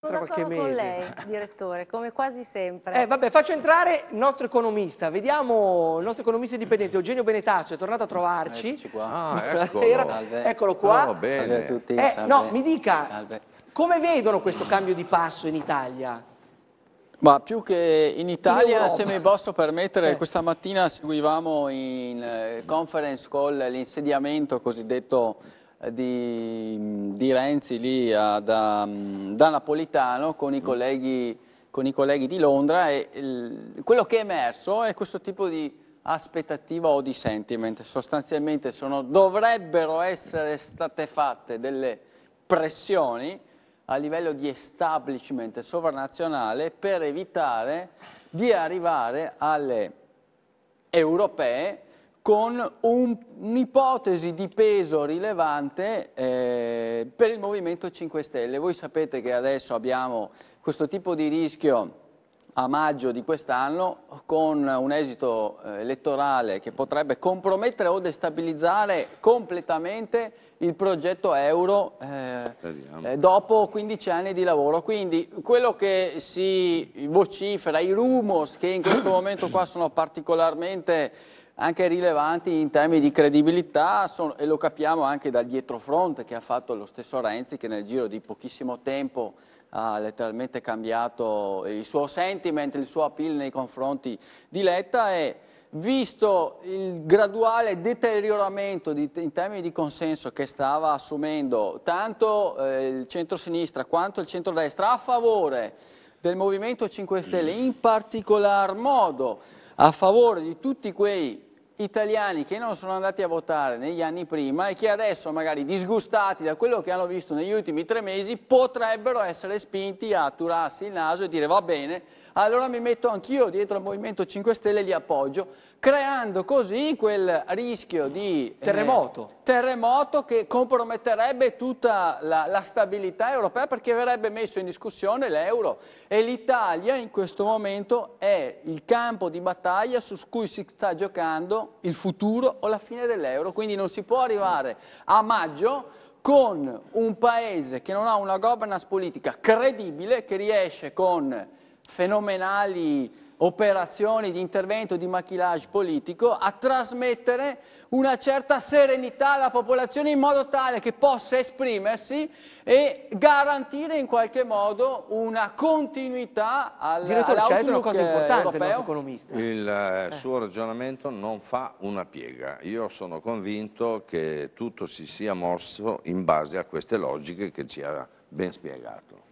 Sono qualche d'accordo con mese. lei, direttore, come quasi sempre. Vabbè, faccio entrare il nostro economista, vediamo il nostro economista indipendente, Eugenio Benetaccio, è tornato a trovarci. Eccoci qua. Ah, eccolo. Salve. Eccolo qua. Oh, bene. Salve a tutti. No, Salve. mi dica, Salve. come vedono questo cambio di passo in Italia? Ma più che in Italia, Europa. se mi posso permettere, questa mattina seguivamo in conference call l'insediamento cosiddetto di Renzi lì da Napolitano con i colleghi di Londra e quello che è emerso è questo tipo di aspettativa o di sentiment. Sostanzialmente dovrebbero essere state fatte delle pressioni a livello di establishment sovranazionale per evitare di arrivare alle europee con un'ipotesi di peso rilevante per il Movimento 5 Stelle. Voi sapete che adesso abbiamo questo tipo di rischio a maggio di quest'anno con un esito elettorale che potrebbe compromettere o destabilizzare completamente il progetto euro dopo 15 anni di lavoro. Quindi quello che si vocifera, i rumors che in questo momento qua sono particolarmente anche rilevanti in termini di credibilità e lo capiamo anche dal dietrofront che ha fatto lo stesso Renzi, che nel giro di pochissimo tempo ha letteralmente cambiato il suo sentiment, il suo appeal nei confronti di Letta e visto il graduale deterioramento in termini di consenso che stava assumendo tanto il centro-sinistra quanto il centro-destra a favore del Movimento 5 Stelle, in particolar modo a favore di tutti quei italiani che non sono andati a votare negli anni prima e che adesso magari disgustati da quello che hanno visto negli ultimi 3 mesi potrebbero essere spinti a turarsi il naso e dire va bene, allora mi metto anch'io dietro al Movimento 5 Stelle e li appoggio, creando così quel rischio di terremoto che comprometterebbe tutta la stabilità europea perché verrebbe messo in discussione l'euro e l'Italia in questo momento è il campo di battaglia su cui si sta giocando il futuro o la fine dell'euro, quindi non si può arrivare a maggio con un paese che non ha una governance politica credibile, che riesce con fenomenali operazioni di intervento, di maquillage politico, a trasmettere una certa serenità alla popolazione in modo tale che possa esprimersi e garantire in qualche modo una continuità Direttore, ci ha detto una cosa importante europeo. il nostro economista. Il suo ragionamento non fa una piega. Io sono convinto che tutto si sia mosso in base a queste logiche che ci ha ben spiegato.